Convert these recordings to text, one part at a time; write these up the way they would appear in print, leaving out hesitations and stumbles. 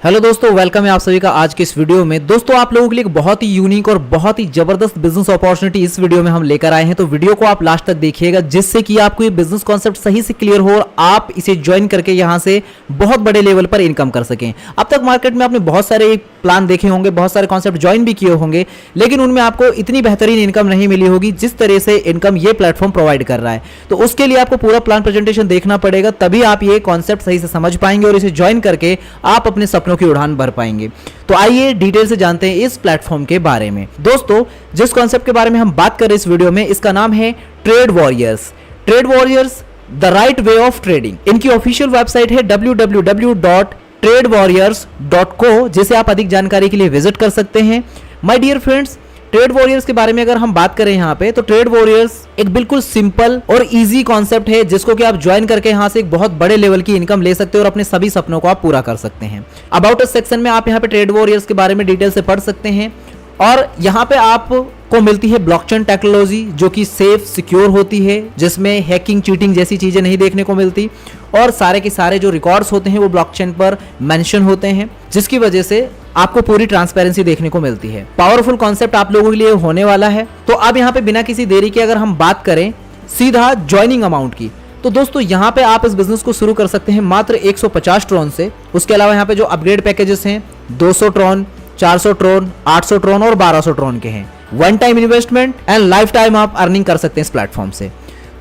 Hello दोस्तों, welcome है आप सभी का आज के इस वीडियो में। दोस्तों, आप लोगों के लिए एक बहुत ही यूनिक और बहुत ही जबरदस्त बिजनेस अपॉर्चुनिटी इस वीडियो में हम लेकर आए हैं। तो वीडियो को आप लास्ट तक देखिएगा, जिससे कि आपको ये बिजनेस कॉन्सेप्ट सही से क्लियर हो और आप इसे ज्वाइन करके यहाँ से बहुत बड़े लेवल पर इनकम कर सकें। अब तक मार्केट में आपने बहुत सारे प्लान देखे होंगे, बहुत सारे कॉन्सेप्ट ज्वाइन भी किए होंगे, लेकिन उनमें आपको इतनी बेहतरीन इनकम नहीं मिली होगी जिस तरह से इनकम ये प्लेटफॉर्म प्रोवाइड कर रहा है। तो उसके लिए आपको पूरा प्लान प्रेजेंटेशन देखना पड़ेगा, तभी आप ये कॉन्सेप्ट सही से समझ पाएंगे और इसे ज्वाइन करके आप अपने सपनों की उड़ान भर पाएंगे। तो आइए डिटेल से जानते हैं इस प्लेटफॉर्म के बारे में। दोस्तों, जिस कॉन्सेप्ट के बारे में हम बात कर रहे हैं इस वीडियो में, इसका नाम है trade warriors. Trade warriors the right way of trading. इनकी ऑफिशियल वेबसाइट है www.tradewariors.co, जिसे आप अधिक जानकारी के लिए विजिट कर सकते हैं। My dear friends, trade warriors के बारे में अगर हम बात करें यहाँ पे, तो ट्रेड वॉरियर्स एक बिल्कुल सिंपल और इजी कॉन्सेप्ट है, जिसको कि आप ज्वाइन करके यहाँ से एक बहुत बड़े लेवल की इनकम ले सकते हो और अपने सभी सपनों को आप पूरा कर सकते हैं। अबाउट अस सेक्शन में आप यहाँ पे ट्रेड वॉरियर्स के बारे में डिटेल से पढ़ सकते हैं और यहाँ पे आपको मिलती है ब्लॉकचेन टेक्नोलॉजी, जो कि सेफ सिक्योर होती है, जिसमें हैकिंग चीटिंग जैसी चीजें नहीं देखने को मिलती और सारे के सारे जो रिकॉर्ड्स होते हैं वो ब्लॉकचेन पर मेंशन होते हैं, जिसकी वजह से आपको पूरी ट्रांसपेरेंसी देखने को मिलती है। पावरफुल कॉन्सेप्ट आप लोगों के लिए होने वाला है। तो अब यहाँ पे बिना किसी देरी के अगर हम बात करें सीधा ज्वाइनिंग अमाउंट की, तो दोस्तों यहाँ पे आप इस बिजनेस को शुरू कर सकते हैं मात्र 150 ट्रॉन से। उसके अलावा यहाँ पे जो अपग्रेड पैकेजेस हैं 200 ट्रॉन, 400 ट्रॉन, 800 ट्रॉन और 1200 ट्रॉन के हैं। One time investment and life time आप अर्निंग कर सकते हैं इस प्लेटफॉर्म से।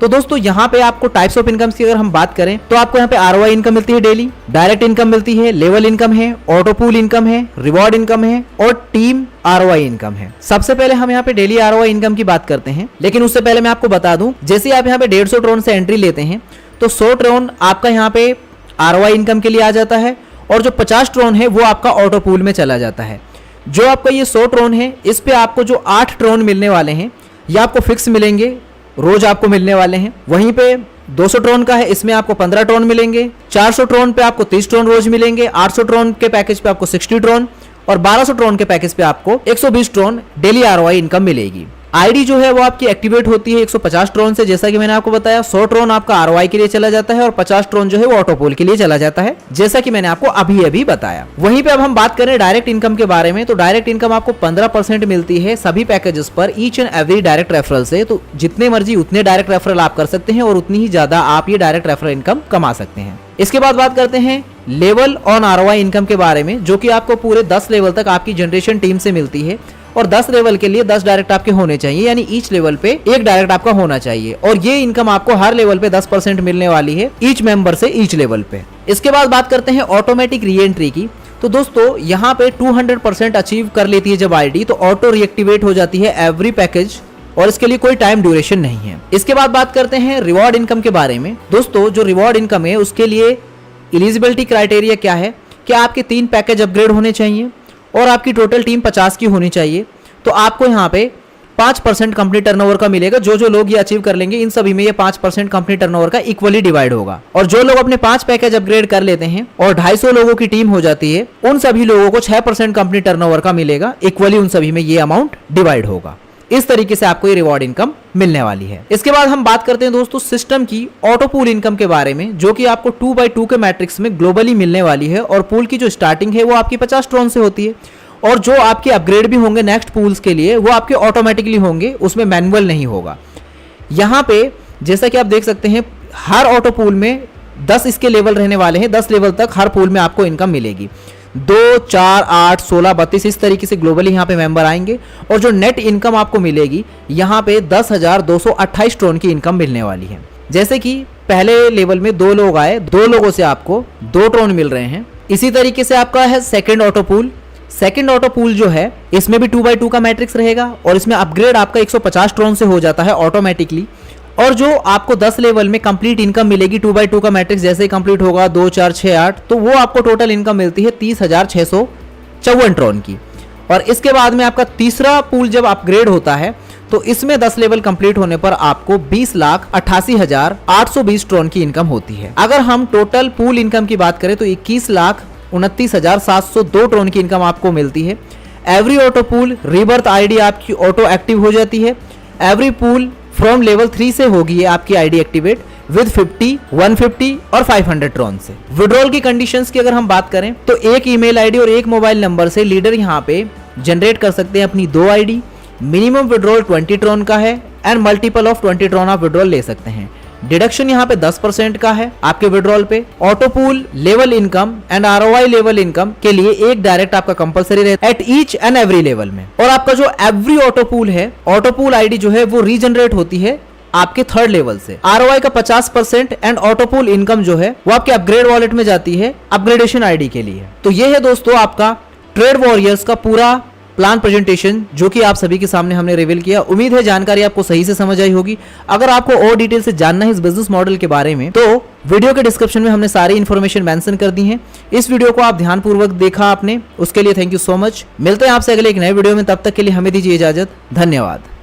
तो दोस्तों, यहाँ पे आपको टाइप्स ऑफ इनकम्स की अगर हम बात करें, तो आपको यहाँ पे आरओआई इनकम मिलती है डेली, डायरेक्ट इनकम मिलती है, लेवल इनकम है, ऑटो पूल इनकम है, रिवॉर्ड इनकम है और टीम आरओआई इनकम है। सबसे पहले हम यहाँ पे डेली आरओआई इनकम की बात करते हैं, लेकिन उससे पहले मैं आपको बता दूं, जैसे आप यहाँ पे 150 ट्रॉन से एंट्री लेते हैं तो 100 ट्रॉन आपका यहाँ पे आरओआई इनकम के लिए आ जाता है और जो 50 ट्रॉन है वो आपका ऑटो पूल में चला जाता है। जो आपका ये 100 ट्रॉन है, इस पे आपको जो 8 ट्रॉन मिलने वाले हैं ये आपको फिक्स मिलेंगे, रोज आपको मिलने वाले हैं। वहीं पे 200 ट्रॉन का है, इसमें आपको 15 ट्रॉन मिलेंगे। 400 ट्रॉन पे आपको 30 ट्रॉन रोज मिलेंगे। 800 ट्रॉन के पैकेज पे आपको 60 ट्रॉन और 1200 ट्रॉन के पैकेज पे आपको 120 ट्रॉन डेली आरओआई इनकम मिलेगी। आईडी जो है वो आपकी एक्टिवेट होती है 150 ट्रॉन से, जैसा कि मैंने आपको बताया। 100 ट्रॉन आपका आरओआई के लिए चला जाता है और 50 ट्रॉन जो है वो ऑटोपोल के लिए चला जाता है, जैसा कि मैंने आपको अभी बताया। वहीं पे अब हम बात करें डायरेक्ट इनकम के बारे में, तो डायरेक्ट इनकम आपको 15% मिलती है सभी पैकेजेस पर each and every direct referral से। तो जितने मर्जी उतने डायरेक्ट रेफरल आप कर सकते हैं और उतनी ही ज्यादा आप ये डायरेक्ट रेफरल इनकम कमा सकते हैं। इसके बाद बात करते हैं लेवल ऑन आरओआई इनकम के बारे में, जो कि आपको पूरे 10 लेवल तक आपकी जनरेशन टीम से मिलती है और 10 लेवल के लिए 10 डायरेक्ट आपके होने चाहिए, यानी ईच लेवल पे एक डायरेक्ट आपका होना चाहिए और ये इनकम आपको हर लेवल पे 10% मिलने वाली है ईच मेंबर से ईच लेवल पे। इसके बाद बात करते हैं ऑटोमेटिक री एंट्री की। तो दोस्तों, यहाँ पे 200% अचीव कर लेती है जब आईडी, तो ऑटो रीएक्टिवेट हो जाती है एवरी पैकेज और इसके लिए कोई टाइम ड्यूरेशन नहीं है। इसके बाद बात करते हैं रिवॉर्ड इनकम के बारे में। दोस्तों, जो रिवॉर्ड इनकम है उसके लिए एलिजिबिलिटी क्राइटेरिया क्या है कि आपके 3 पैकेज अपग्रेड होने चाहिए और आपकी टोटल टीम 50 की होनी चाहिए। तो आपको यहाँ पे 5% कंपनी टर्नओवर का मिलेगा। जो लोग ये अचीव कर लेंगे, इन सभी में ये 5% कंपनी टर्नओवर का इक्वली डिवाइड होगा। और जो लोग अपने 5 पैकेज अपग्रेड कर लेते हैं और 250 लोगों की टीम हो जाती है, उन सभी लोगों को 6% कंपनी टर्नओवर का मिलेगा। इक्वली उन सभी में ये अमाउंट डिवाइड होगा। इस तरीके से आपको ये रिवॉर्ड इनकम मिलने वाली है। इसके बाद हम बात करते हैं दोस्तों सिस्टम की ऑटो पूल इनकम के बारे में, जो कि आपको 2x2 के मैट्रिक्स में ग्लोबली मिलने वाली है और पूल की जो स्टार्टिंग है वो आपकी 50 ट्रॉन से होती है और जो आपके अपग्रेड भी होंगे नेक्स्ट पूल्स के लिए वो आपके ऑटोमेटिकली होंगे, उसमें मैनुअल नहीं होगा। यहाँ पे जैसा कि आप देख सकते हैं हर ऑटो पूल में 10 इसके लेवल रहने वाले हैं। 10 लेवल तक हर पूल में आपको इनकम मिलेगी। 2, 4, 8, 16, 32 इस तरीके से ग्लोबली यहाँ पे मेंबर आएंगे और जो नेट इनकम आपको मिलेगी यहाँ पे 10,228 ट्रॉन की इनकम मिलने वाली है। जैसे कि पहले लेवल में 2 लोग आए, 2 लोगों से आपको 2 ट्रॉन मिल रहे हैं। इसी तरीके से आपका है second auto pool. Second auto pool जो है इसमें भी 2x2 का मैट्रिक्स रहेगा और इसमें अपग्रेड आपका 150 ट्रॉन से हो जाता है ऑटोमेटिकली। और जो आपको 10 लेवल में कंप्लीट इनकम मिलेगी 2x2 का मैट्रिक्स जैसे ही कंप्लीट होगा 2, 4, 6, 8, तो वो आपको टोटल इनकम मिलती है 30,654 ट्रॉन की। और इसके बाद में आपका तीसरा पूल जब अपग्रेड होता है तो इसमें 10 लेवल कंप्लीट होने पर आपको 20,88,820 ट्रॉन की इनकम होती है। अगर हम टोटल पूल इनकम की बात करें तो 21,29,702 ट्रॉन की इनकम आपको मिलती है। Every auto pool rebirth ID आपकी ऑटो एक्टिव हो जाती है। एवरी पूल फ्रॉम लेवल 3 से होगी आपकी आईडी एक्टिवेट। विद 50, 150 और 500 ट्रॉन से। विड्रॉल की कंडीशंस की अगर हम बात करें तो एक ईमेल आईडी और एक मोबाइल नंबर से लीडर यहाँ पे जनरेट कर सकते हैं अपनी 2 आईडी। मिनिमम विड्रॉल 20 ट्रॉन का है एंड मल्टीपल ऑफ 20 ट्रॉन आप विड्रॉल ले सकते हैं। डिडक्शन यहाँ पे 10% का है आपके विड्रॉल पे। Auto pool level income and ROI level income के लिए एक डायरेक्ट आपका कंपलसरी रहता है at each and every level में। और आपका जो एवरी ऑटो पूल है, ऑटो पूल आईडी जो है वो रीजनरेट होती है आपके 3rd लेवल से। ROI का 50% एंड ऑटो पूल इनकम जो है वो आपके अपग्रेड वॉलेट में जाती है अपग्रेडेशन आईडी के लिए। तो ये है दोस्तों आपका ट्रेड वॉरियर्स का पूरा प्लान प्रेजेंटेशन जो कि आप सभी के सामने हमने रिवील किया। उम्मीद है जानकारी आपको सही से समझ आई होगी। अगर आपको और डिटेल से जानना है इस बिजनेस मॉडल के बारे में तो वीडियो के डिस्क्रिप्शन में हमने सारी इंफॉर्मेशन मेंशन कर दी है। इस वीडियो को आप ध्यानपूर्वक देखा आपने, उसके लिए थैंक यू सो मच। मिलते हैं आपसे अगले एक नए वीडियो में, तब तक के लिए हमें दीजिए इजाजत। धन्यवाद।